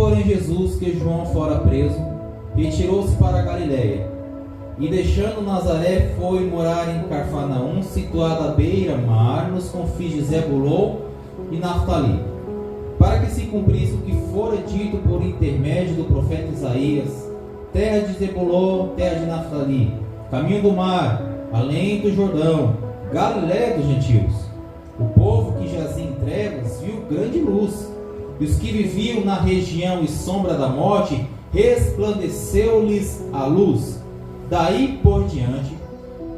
porém, Jesus, que João fora preso, retirou-se para a Galiléia, e deixando Nazaré, foi morar em Cafarnaum, situada à beira-mar, nos confins de Zebulon e Naftali, para que se cumprisse o que fora dito por intermédio do profeta Isaías: terra de Zebulon, terra de Naftali, caminho do mar, além do Jordão, Galiléia dos gentios. O povo que jazia em trevas viu grande luz, e os que viviam na região e sombra da morte, resplandeceu-lhes a luz. Daí por diante,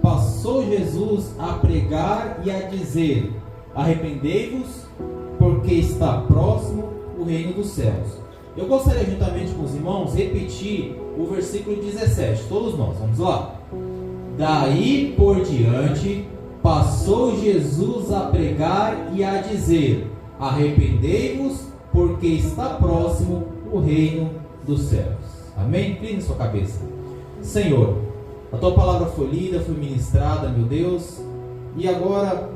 passou Jesus a pregar e a dizer: arrependei-vos, porque está próximo o reino dos céus. Eu gostaria, juntamente com os irmãos, repetir o versículo 17, todos nós, vamos lá. Daí por diante, passou Jesus a pregar e a dizer: arrependei-vos, porque está próximo o reino dos céus. Amém? Incline sua cabeça. Senhor, a tua palavra foi lida, foi ministrada, meu Deus, e agora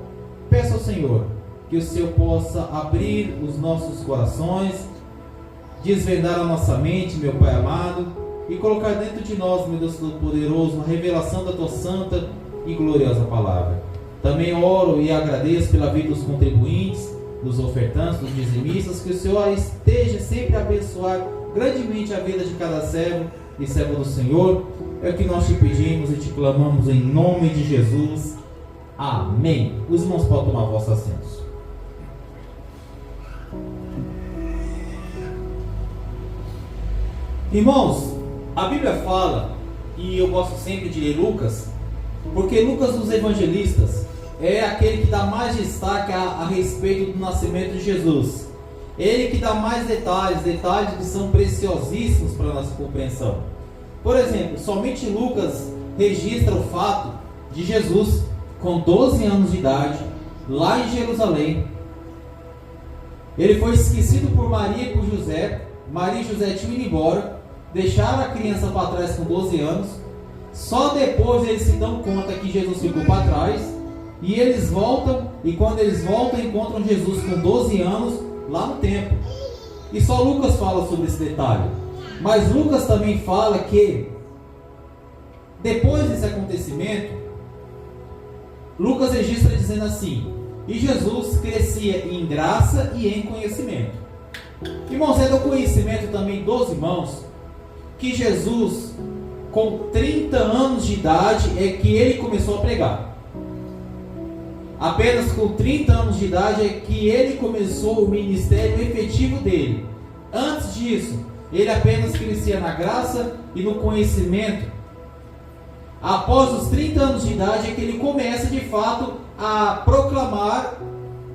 peço ao Senhor que o Senhor possa abrir os nossos corações, desvendar a nossa mente, meu Pai amado, e colocar dentro de nós, meu Deus Todo-Poderoso, uma revelação da tua santa e gloriosa palavra. Também oro e agradeço pela vida dos contribuintes, dos ofertantes, dos dizimistas, que o Senhor esteja sempre a abençoar grandemente a vida de cada servo e serva do Senhor. É o que nós te pedimos e te clamamos em nome de Jesus. Amém. Os irmãos podem tomar vossos assentos. Irmãos, a Bíblia fala, e eu gosto sempre de ler Lucas, porque Lucas dos evangelistas é aquele que dá mais destaque a respeito do nascimento de Jesus. Ele que dá mais detalhes que são preciosíssimos para a nossa compreensão. Por exemplo, somente Lucas registra o fato de Jesus, com 12 anos de idade, lá em Jerusalém. Ele foi esquecido por Maria e por José. Maria e José tinham ido embora, deixaram a criança para trás com 12 anos. Só depois eles se dão conta que Jesus ficou para trás, e eles voltam, e quando eles voltam encontram Jesus com 12 anos lá no templo. E só Lucas fala sobre esse detalhe. Mas Lucas também fala que depois desse acontecimento, Lucas registra dizendo assim: e Jesus crescia em graça e em conhecimento. Irmãos, é do conhecimento também dos irmãos que Jesus, com 30 anos de idade, é que ele começou a pregar. Apenas com 30 anos de idade é que ele começou o ministério efetivo dele. Antes disso, ele apenas crescia na graça e no conhecimento. Após os 30 anos de idade é que ele começa de fato a proclamar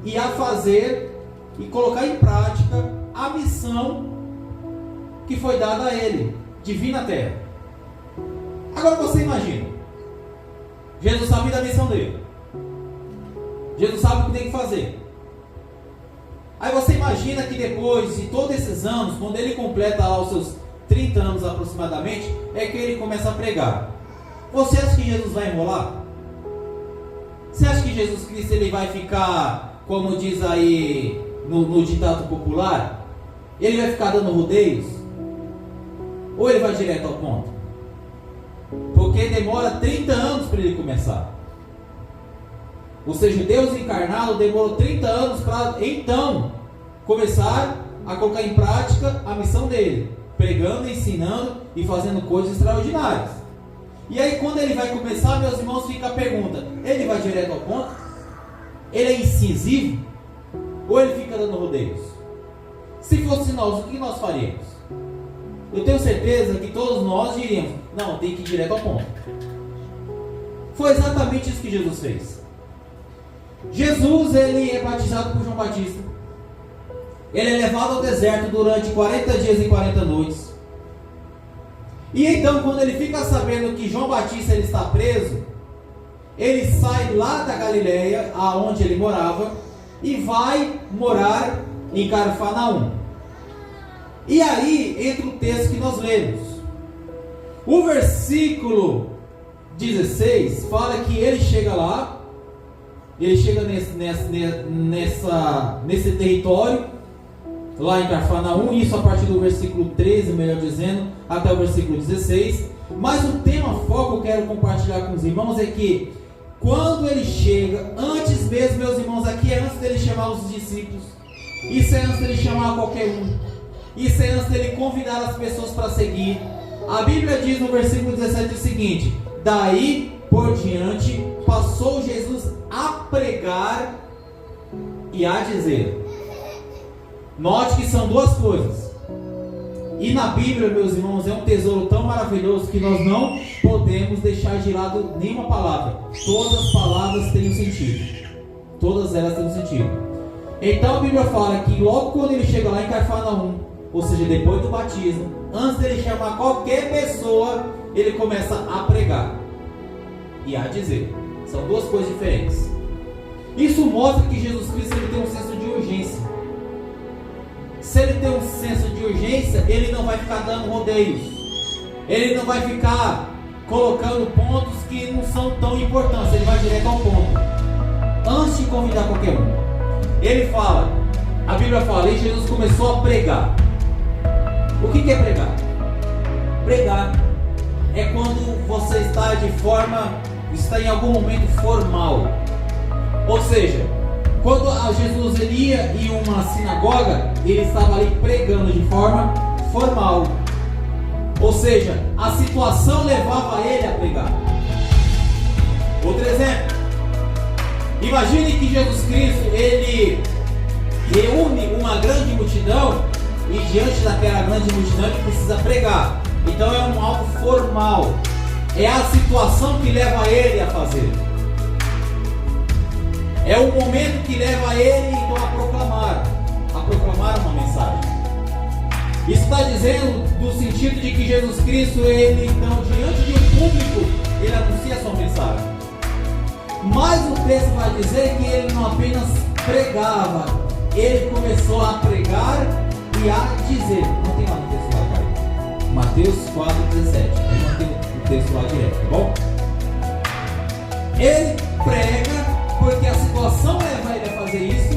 e a fazer e colocar em prática a missão que foi dada a ele, de vir na terra. Agora você imagina, Jesus sabe da missão dele, Jesus sabe o que tem que fazer. Aí você imagina que depois de todos esses anos, quando ele completa lá os seus 30 anos aproximadamente, é que ele começa a pregar. Você acha que Jesus vai enrolar? Você acha que Jesus Cristo ele vai ficar, como diz aí no ditado popular, ele vai ficar dando rodeios? Ou ele vai direto ao ponto? Porque demora 30 anos para ele começar. Ou seja, Deus encarnado demorou 30 anos para então começar a colocar em prática a missão dele, pregando, ensinando e fazendo coisas extraordinárias. E aí quando ele vai começar, meus irmãos, fica a pergunta: ele vai direto ao ponto? Ele é incisivo? Ou ele fica dando rodeios? Se fosse nós, o que nós faríamos? Eu tenho certeza que todos nós diríamos: não, tem que ir direto ao ponto. Foi exatamente isso que Jesus fez. Jesus, ele é batizado por João Batista. Ele é levado ao deserto durante 40 dias e 40 noites. E então, quando ele fica sabendo que João Batista ele está preso, ele sai lá da Galiléia, aonde ele morava, e vai morar em Cafarnaum. E aí entra o texto que nós lemos. O versículo 16 fala que ele chega lá, ele chega nesse território, lá em Cafarnaum, isso a partir do versículo 13, melhor dizendo, até o versículo 16. Mas o tema foco que eu quero compartilhar com os irmãos é que quando ele chega, antes mesmo, meus irmãos, aqui é antes dele chamar os discípulos, isso é antes dele chamar qualquer um, isso é antes dele convidar as pessoas para seguir. A Bíblia diz no versículo 17 o seguinte: daí por diante passou Jesus a pregar e a dizer. Note que são duas coisas. E na Bíblia, meus irmãos, é um tesouro tão maravilhoso que nós não podemos deixar de lado nenhuma palavra. Todas as palavras têm um sentido. Todas elas têm um sentido. Então a Bíblia fala que logo quando ele chega lá em Cafarnaum, ou seja, depois do batismo, antes dele chamar qualquer pessoa, ele começa a pregar e a dizer. São duas coisas diferentes. Isso mostra que Jesus Cristo ele tem um senso de urgência. Se ele tem um senso de urgência, ele não vai ficar dando rodeios. Ele não vai ficar colocando pontos que não são tão importantes. Ele vai direto ao ponto. Antes de convidar qualquer um, ele fala, a Bíblia fala, e Jesus começou a pregar. O que é pregar? Pregar é quando você está em algum momento formal. Ou seja, quando Jesus ele ia em uma sinagoga, ele estava ali pregando de forma formal. Ou seja, a situação levava ele a pregar. Outro exemplo. Imagine que Jesus Cristo ele reúne uma grande multidão e diante daquela grande multidão ele precisa pregar. Então é algo formal. É a situação que leva ele a fazer. É o momento que leva ele então a proclamar uma mensagem. Isso está dizendo no sentido de que Jesus Cristo, ele então diante de um público, ele anuncia a sua mensagem. Mas o texto vai dizer que ele não apenas pregava, ele começou a pregar e a dizer. Não tem lá no texto lá, cara. Mateus 4,17. Não tem o texto lá direto, tá bom? Ele prega porque a situação leva ele a fazer isso,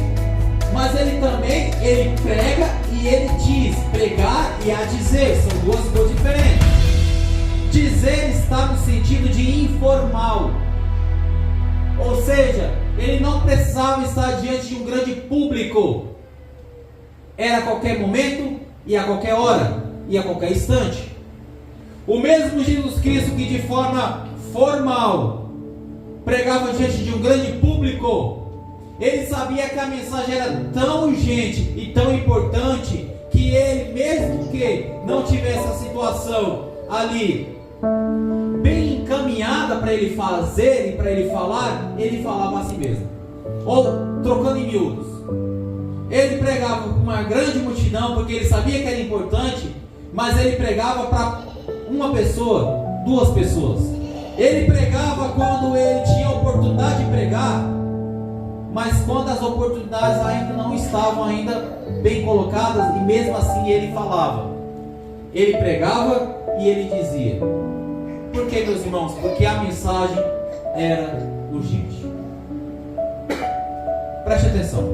mas ele também, ele prega e ele diz. Pregar e a dizer, são duas coisas diferentes. Dizer está no sentido de informal, ou seja, ele não precisava estar diante de um grande público, era a qualquer momento, e a qualquer hora, e a qualquer instante. O mesmo Jesus Cristo que de forma formal pregava diante de um grande público, ele sabia que a mensagem era tão urgente e tão importante que ele, mesmo que não tivesse a situação ali bem encaminhada para ele fazer e para ele falar, ele falava a si mesmo, ou trocando em miúdos, ele pregava para uma grande multidão porque ele sabia que era importante, mas ele pregava para uma pessoa, duas pessoas. Ele pregava quando ele tinha a oportunidade de pregar, mas quando as oportunidades ainda não estavam bem colocadas, e mesmo assim ele falava. Ele pregava e ele dizia. Por que, meus irmãos? Porque a mensagem era urgente. Preste atenção.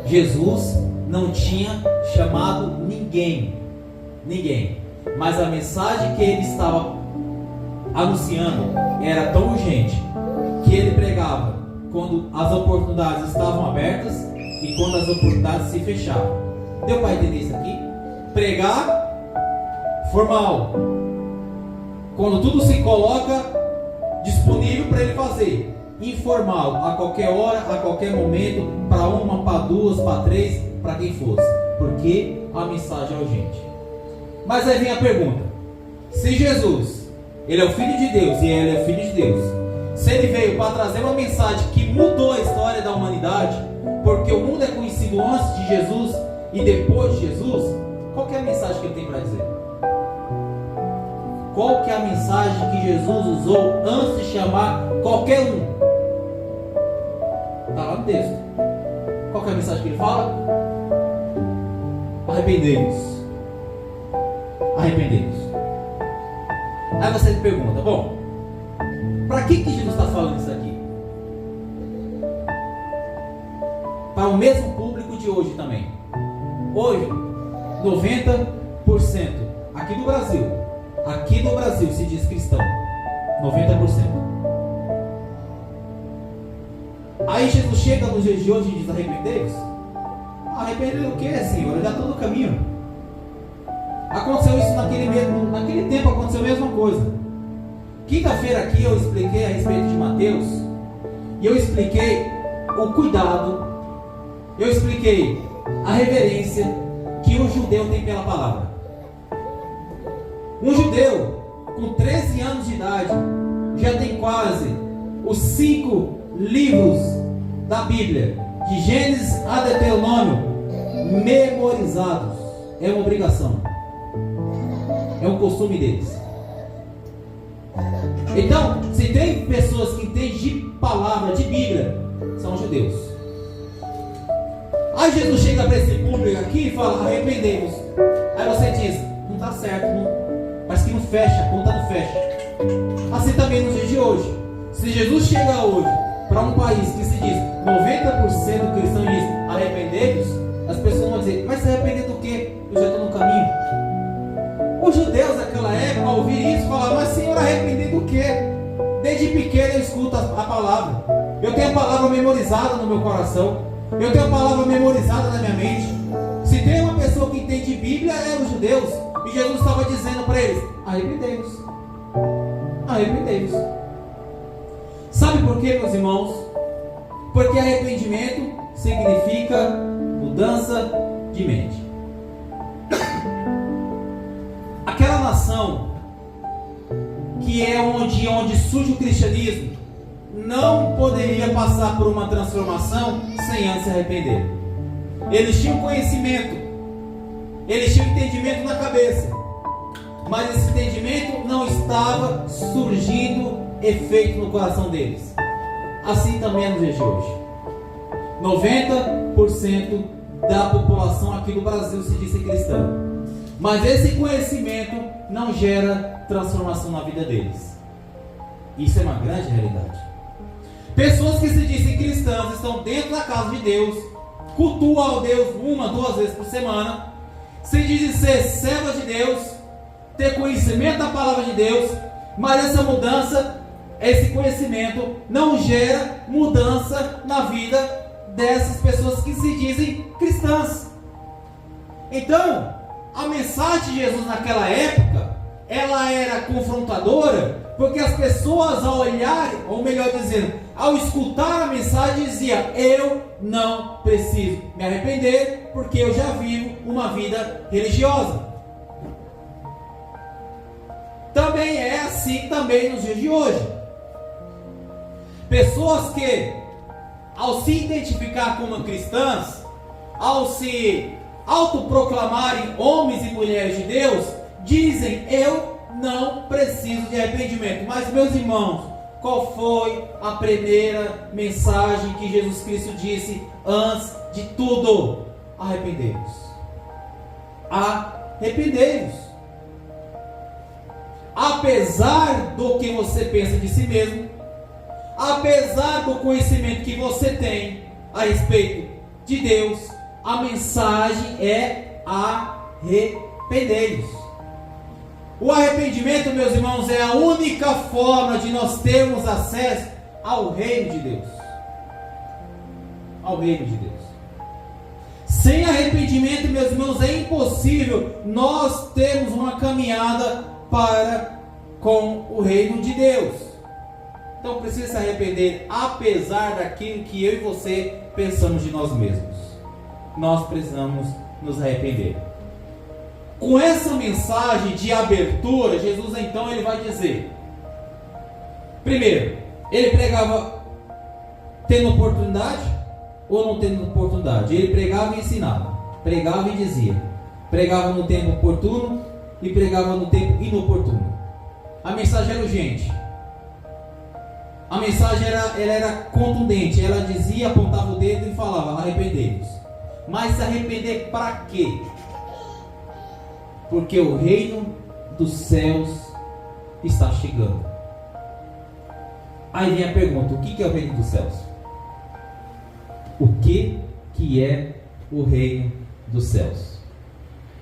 Jesus não tinha chamado ninguém, mas a mensagem que ele estava anunciando era tão urgente que ele pregava quando as oportunidades estavam abertas e quando as oportunidades se fechavam. Deu para entender isso aqui? Pregar formal, quando tudo se coloca disponível para ele fazer. Informal, a qualquer hora, a qualquer momento, para uma, para duas, para três, para quem fosse, porque a mensagem é urgente. Mas aí vem a pergunta: se Jesus, ele é o Filho de Deus e ele é o Filho de Deus, se ele veio para trazer uma mensagem que mudou a história da humanidade, porque o mundo é conhecido antes de Jesus e depois de Jesus, qual que é a mensagem que ele tem para dizer? Qual que é a mensagem que Jesus usou antes de chamar qualquer um? Está lá no texto. Qual que é a mensagem que ele fala? Arrependei-vos. Arrependei-vos. Aí você me pergunta, bom, para que Jesus está falando isso aqui? Para o mesmo público de hoje também. hoje, 90% aqui no Brasil se diz cristão, 90%. Aí Jesus chega nos dias de hoje e diz: arrependei-vos. Arrepender o que, Senhor? Eu já estou no caminho. Aconteceu isso naquele tempo, aconteceu a mesma coisa. Quinta-feira aqui eu expliquei a respeito de Mateus, e eu expliquei o cuidado, eu expliquei a reverência que o judeu tem pela palavra. Um judeu com 13 anos de idade já tem quase os 5 livros da Bíblia, de Gênesis a Deuteronômio, memorizados. É uma obrigação, é um costume deles. Então, se tem pessoas que entendem de palavra, de Bíblia, são judeus. Aí Jesus chega para esse público aqui e fala: arrependei-vos. Aí você diz: não está certo, parece que não fecha, a conta não fecha. Assim também nos dias de hoje. Se Jesus chega hoje para um país que se diz 90% cristão e diz: arrependei-vos, as pessoas vão dizer: mas se arrepender do quê? Eu já estou no caminho. Os judeus naquela época, ao ouvir isso, falavam: mas Senhor, arrepender do quê? Desde pequeno eu escuto a palavra. Eu tenho a palavra memorizada no meu coração. Eu tenho a palavra memorizada na minha mente. Se tem uma pessoa que entende Bíblia, é os judeus. E Jesus estava dizendo para eles: arrependei-vos. Arrependei-vos. Sabe por quê, meus irmãos? Porque arrependimento significa mudança de mente. Aquela nação que é onde surge o cristianismo não poderia passar por uma transformação sem antes se arrepender. Eles tinham conhecimento, eles tinham entendimento na cabeça, mas esse entendimento não estava surgindo efeito no coração deles. Assim também é nos dias de hoje. 90% da população aqui do Brasil se diz cristã, mas esse conhecimento não gera transformação na vida deles. Isso é uma grande realidade. Pessoas que se dizem cristãs estão dentro da casa de Deus, cultuam a Deus 1-2 vezes por semana, se dizem ser servas de Deus, ter conhecimento da palavra de Deus, mas essa mudança, esse conhecimento não gera mudança na vida dessas pessoas que se dizem cristãs. Então, a mensagem de Jesus naquela época, ela era confrontadora, porque as pessoas ao olharem, ou melhor dizendo, ao escutar a mensagem, diziam: eu não preciso me arrepender, porque eu já vivo uma vida religiosa. Também é assim também nos dias de hoje. Pessoas que, ao se identificar como cristãs, ao se autoproclamarem homens e mulheres de Deus, dizem: eu não preciso de arrependimento. Mas, meus irmãos, qual foi a primeira mensagem que Jesus Cristo disse antes de tudo? Arrependei-vos. Arrependei-vos. Apesar do que você pensa de si mesmo, apesar do conhecimento que você tem a respeito de Deus, a mensagem é arrependei-vos. O arrependimento, meus irmãos, é a única forma de nós termos acesso ao reino de Deus. Ao reino de Deus. Sem arrependimento, meus irmãos, é impossível nós termos uma caminhada para com o reino de Deus. Então precisa se arrepender, apesar daquilo que eu e você pensamos de nós mesmos. Nós precisamos nos arrepender. Com essa mensagem de abertura, Jesus então ele vai dizer: primeiro, ele pregava tendo oportunidade ou não tendo oportunidade? Ele pregava e ensinava, pregava e dizia, pregava no tempo oportuno e pregava no tempo inoportuno. A mensagem era urgente, a mensagem ela era contundente, ela dizia, apontava o dedo e falava: arrependei-vos. Mas se arrepender para quê? Porque o reino dos céus está chegando. Aí vem a pergunta: o que é o reino dos céus? O que é o reino dos céus.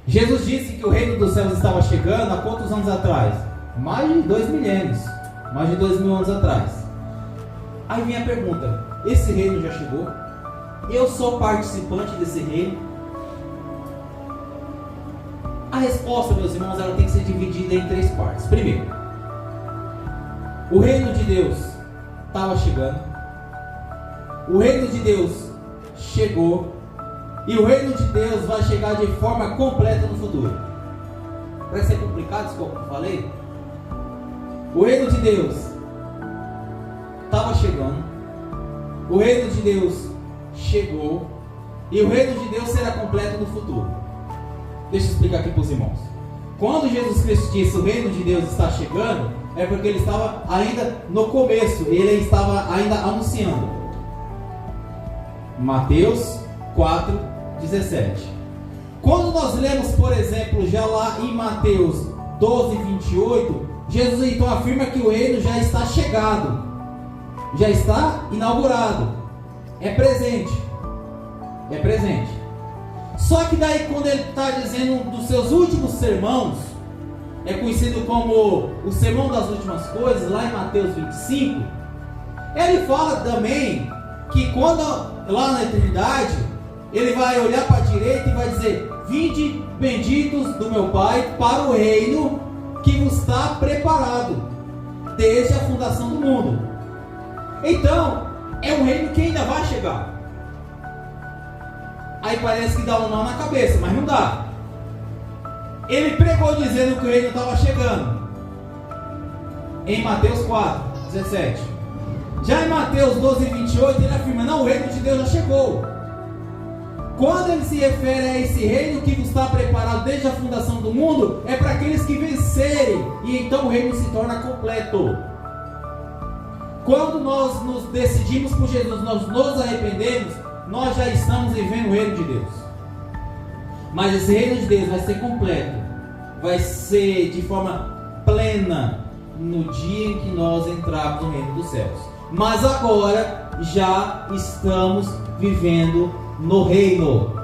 Jesus disse que o reino dos céus estava chegando há quantos anos atrás? Mais de 2 milênios, mais de 2.000 anos atrás. Aí vem a pergunta: esse reino já chegou? Eu sou participante desse reino? A resposta, meus irmãos, ela tem que ser dividida em 3 partes. Primeiro, o reino de Deus estava chegando, o reino de Deus chegou, e o reino de Deus vai chegar de forma completa no futuro. Parece ser complicado isso que eu falei? O reino de Deus estava chegando, o reino de Deus chegou, e o reino de Deus será completo no futuro. Deixa eu explicar aqui para os irmãos. Quando Jesus Cristo disse o reino de Deus está chegando, é porque ele estava ainda no começo, ele estava ainda anunciando. Mateus 4:17. Quando nós lemos, por exemplo, já lá em Mateus 12:28, Jesus então afirma que o reino já está chegado, já está inaugurado, é presente, é presente. Só que daí, quando ele está dizendo um dos seus últimos sermãos, é conhecido como o sermão das últimas coisas, lá em Mateus 25, ele fala também que quando lá na eternidade, ele vai olhar para a direita e vai dizer: vinde benditos do meu Pai para o reino que vos está preparado desde a fundação do mundo. Então, é um reino que ainda vai chegar. Aí parece que dá um nó na cabeça, mas não dá. Ele pregou dizendo que o reino estava chegando em Mateus 4:17. Já em Mateus 12:28 ele afirma: não, o reino de Deus já chegou. Quando ele se refere a esse reino que está preparado desde a fundação do mundo, é para aqueles que vencerem, e então o reino se torna completo. Quando nós nos decidimos por Jesus, nós nos arrependemos, nós já estamos vivendo o reino de Deus. Mas esse reino de Deus vai ser completo, vai ser de forma plena no dia em que nós entrarmos no reino dos céus. Mas agora já estamos vivendo no reino.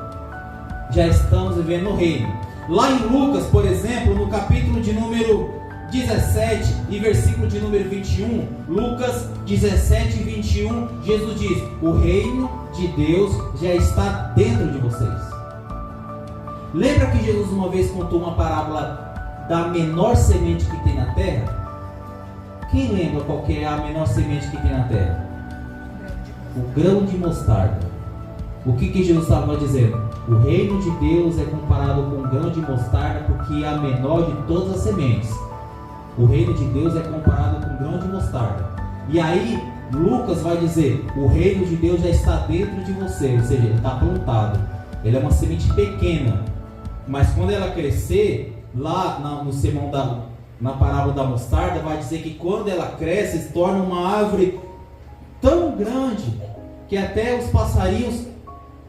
Já estamos vivendo no reino. Lá em Lucas, por exemplo, no capítulo de número 17 e versículo de número 21, Lucas 17:21, Jesus diz: o reino de Deus já está dentro de vocês. Lembra que Jesus uma vez contou uma parábola da menor semente que tem na terra? Quem lembra qual que é a menor semente que tem na terra? O grão de mostarda. O que Jesus estava dizendo? O reino de Deus é comparado com o grão de mostarda porque é a menor de todas as sementes. O reino de Deus é comparado com o grão de mostarda. E aí Lucas vai dizer: o reino de Deus já está dentro de você, ou seja, ele está plantado. Ele é uma semente pequena, mas quando ela crescer, lá no sermão na parábola da mostarda, vai dizer que quando ela cresce, se torna uma árvore tão grande que até os passarinhos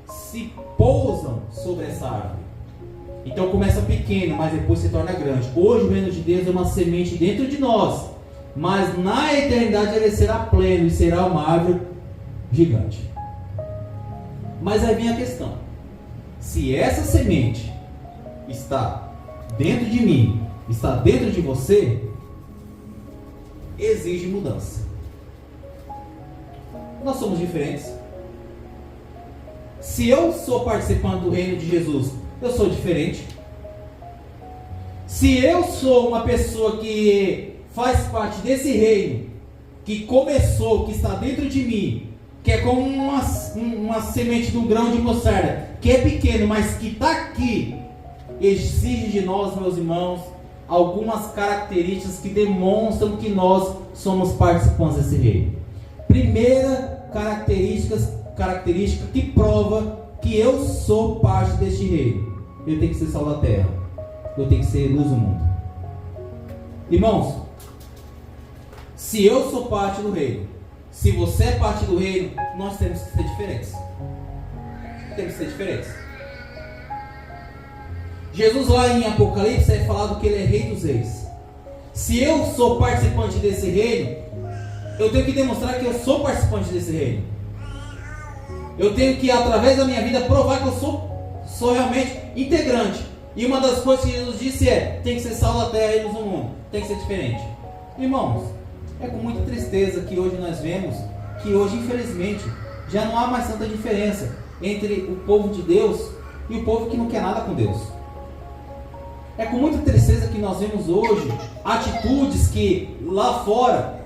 se pousam sobre essa árvore. Então começa pequeno, mas depois se torna grande. Hoje o reino de Deus é uma semente dentro de nós, mas na eternidade ele será pleno e será uma árvore gigante. Mas aí vem a questão: se essa semente está dentro de mim, está dentro de você, exige mudança. Nós somos diferentes. Se eu sou participante do reino de Jesus, eu sou diferente. Se eu sou uma pessoa que faz parte desse reino, que começou, que está dentro de mim, que é como uma semente do grão de mostarda, que é pequeno, mas que está aqui, exige de nós, meus irmãos, algumas características que demonstram que nós somos participantes desse reino. Primeira característica que prova que eu sou parte deste reino: eu tenho que ser sal da terra, eu tenho que ser luz do mundo. Irmãos, se eu sou parte do reino, se você é parte do reino, nós temos que ser diferentes. Temos que ser diferentes. Jesus lá em Apocalipse é falado que ele é rei dos reis. Se eu sou participante desse reino, eu tenho que demonstrar que eu sou participante desse reino. Eu tenho que, através da minha vida, provar que eu sou realmente integrante. E uma das coisas que Jesus disse tem que ser sal da terra e luz do mundo, tem que ser diferente. Irmãos, é com muita tristeza que hoje nós vemos que hoje, infelizmente, já não há mais tanta diferença entre o povo de Deus e o povo que não quer nada com Deus. É com muita tristeza que nós vemos hoje atitudes que lá fora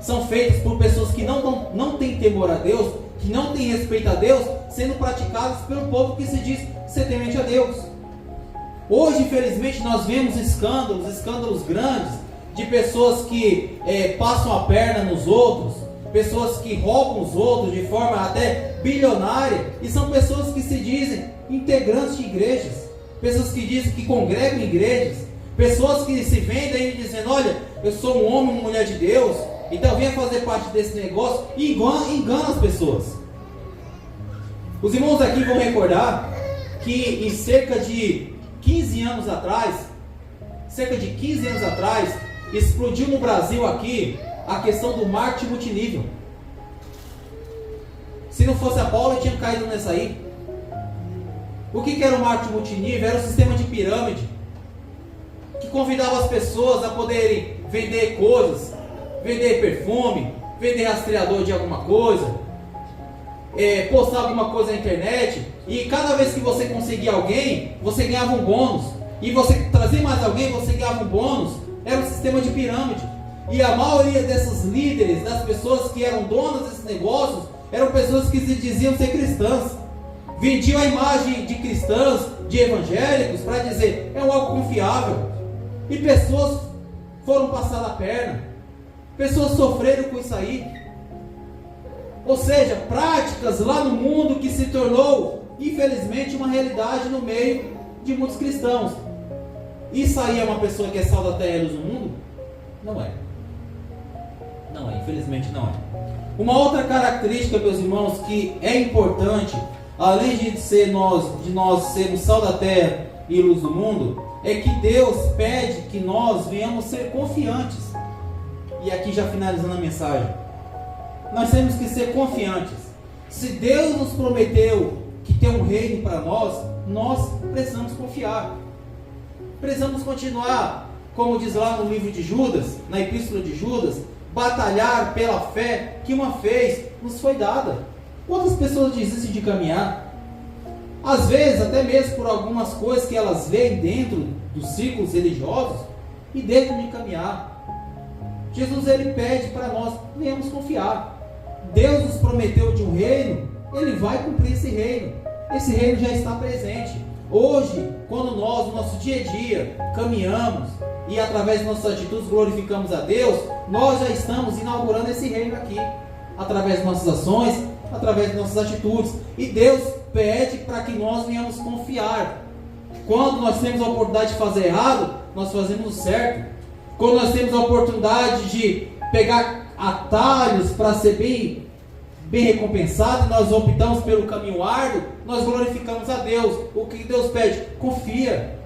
são feitas por pessoas que não têm temor a Deus, que não têm respeito a Deus, sendo praticadas pelo povo que se diz ser temente a Deus. Hoje, infelizmente, nós vemos escândalos grandes, de pessoas que passam a perna nos outros, pessoas que roubam os outros de forma até bilionária, e são pessoas que se dizem integrantes de igrejas, pessoas que dizem que congregam em igrejas, pessoas que se vendem dizendo: olha, eu sou um homem, uma mulher de Deus, então venha fazer parte desse negócio, e engana as pessoas. Os irmãos aqui vão recordar que em cerca de 15 anos atrás, explodiu no Brasil aqui a questão do marketing multinível. Se não fosse a Paula, eu tinha caído nessa aí. O que era o marketing multinível? Era um sistema de pirâmide que convidava as pessoas a poderem vender coisas, vender perfume, vender rastreador de alguma coisa, postar alguma coisa na internet, e cada vez que você conseguia alguém, você ganhava um bônus, e você trazia mais alguém, você ganhava um bônus. Era um sistema de pirâmide. E a maioria desses líderes, das pessoas que eram donas desses negócios, eram pessoas que se diziam ser cristãs, vendiam a imagem de cristãs, de evangélicos, para dizer, é algo confiável. E pessoas foram passar a perna, pessoas sofreram com isso aí. Ou seja, práticas lá no mundo que se tornou, infelizmente, uma realidade no meio de muitos cristãos. Isso aí é uma pessoa que é sal da terra e luz do mundo? Não é. Não é, infelizmente não é. Uma outra característica, meus irmãos, que é importante, além de nós sermos sal da terra e luz do mundo, é que Deus pede que nós venhamos ser confiantes. E aqui já finalizando a mensagem, nós temos que ser confiantes. Se Deus nos prometeu que tem um reino para nós precisamos confiar. Precisamos continuar, como diz lá no livro de Judas, na epístola de Judas, batalhar pela fé que uma vez nos foi dada. Quantas pessoas desistem de caminhar? Às vezes, até mesmo por algumas coisas que elas veem dentro dos círculos religiosos e deixam de caminhar. Jesus, ele pede para nós, venhamos confiar. Deus nos prometeu de um reino, ele vai cumprir esse reino. Esse reino já está presente. Hoje, quando nós, no nosso dia a dia, caminhamos e através de nossas atitudes glorificamos a Deus, nós já estamos inaugurando esse reino aqui, através de nossas ações, através de nossas atitudes. E Deus pede para que nós venhamos confiar. Quando nós temos a oportunidade de fazer errado, nós fazemos o certo. Quando nós temos a oportunidade de pegar atalhos para ser bem recompensado, nós optamos pelo caminho árduo, nós glorificamos a Deus. O que Deus pede? Confia.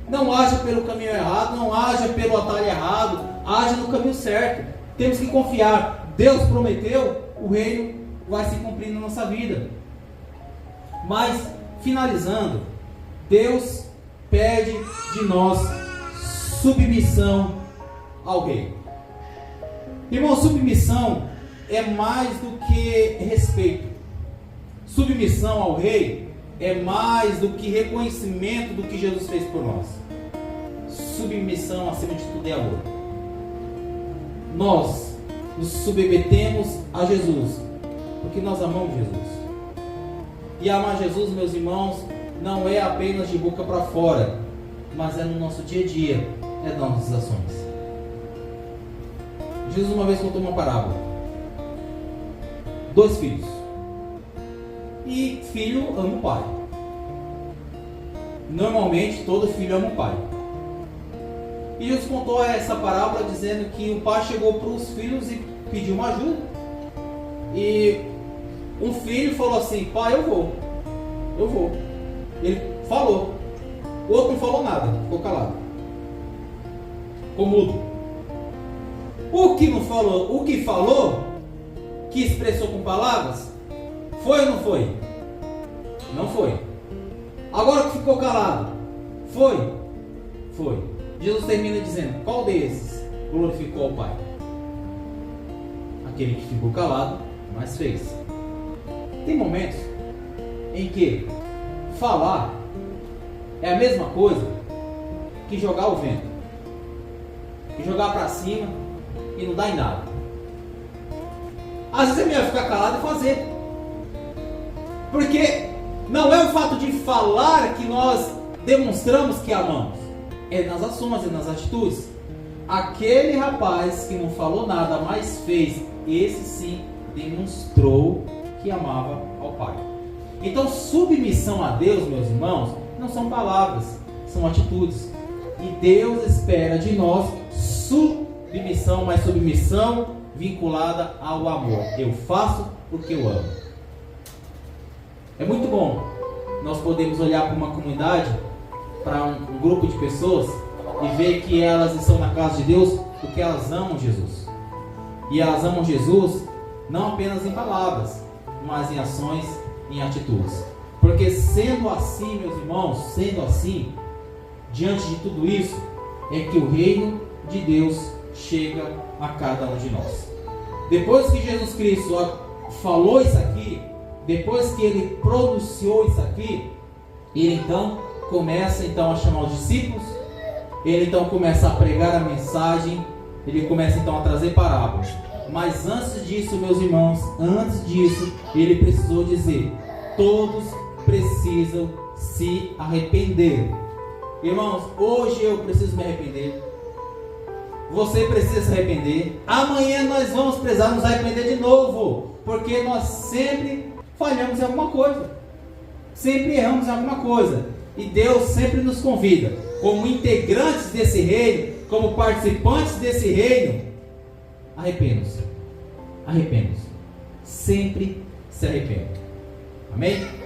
Não haja pelo caminho errado, não haja pelo atalho errado, haja no caminho certo. Temos que confiar. Deus prometeu, o reino vai se cumprir na nossa vida. Mas, finalizando, Deus pede de nós submissão ao rei. Irmão, submissão é mais do que respeito. Submissão ao rei é mais do que reconhecimento do que Jesus fez por nós. Submissão, acima de tudo, é amor. Nós nos submetemos a Jesus porque nós amamos Jesus. E amar Jesus, meus irmãos, não é apenas de boca para fora, mas é no nosso dia a dia, é nas nossas ações. Jesus uma vez contou uma parábola. 2 filhos. E filho ama o pai. Normalmente todo filho ama o pai. E Jesus contou essa parábola dizendo que o pai chegou para os filhos e pediu uma ajuda. E um filho falou assim: pai, eu vou. Ele falou. O outro não falou nada, ficou calado, ficou mudo. O que não falou, o que falou, que expressou com palavras, foi ou não foi? Não foi. Agora que ficou calado, foi? Foi. Jesus termina dizendo: qual desses glorificou ao Pai? Aquele que ficou calado, mas fez. Tem momentos em que falar é a mesma coisa que jogar o vento, que jogar para cima e não dá em nada. Às vezes é melhor ficar calado e fazer, porque não é o fato de falar que nós demonstramos que amamos, é nas ações, é nas atitudes. Aquele rapaz que não falou nada, mas fez, esse sim demonstrou que amava ao Pai. Então, submissão a Deus, meus irmãos, não são palavras, são atitudes. E Deus espera de nós submissão, mas submissão vinculada ao amor. Eu faço porque eu amo. É muito bom nós podemos olhar para uma comunidade, para um grupo de pessoas e ver que elas estão na casa de Deus porque elas amam Jesus. E elas amam Jesus não apenas em palavras, mas em ações e em atitudes. Porque sendo assim, meus irmãos, sendo assim, diante de tudo isso, é que o reino de Deus chega a cada um de nós. Depois que Jesus Cristo falou isso aqui, depois que ele pronunciou isso aqui, ele então começa a chamar os discípulos, ele então começa a pregar a mensagem, ele começa então a trazer parábolas. Mas antes disso, meus irmãos, antes disso, ele precisou dizer: todos precisam se arrepender. Irmãos, hoje eu preciso me arrepender. Você precisa se arrepender. Amanhã nós vamos precisar nos arrepender de novo, porque nós sempre falhamos em alguma coisa, sempre erramos em alguma coisa, e Deus sempre nos convida, como integrantes desse reino, como participantes desse reino, arrependam-se, sempre se arrependam. Amém?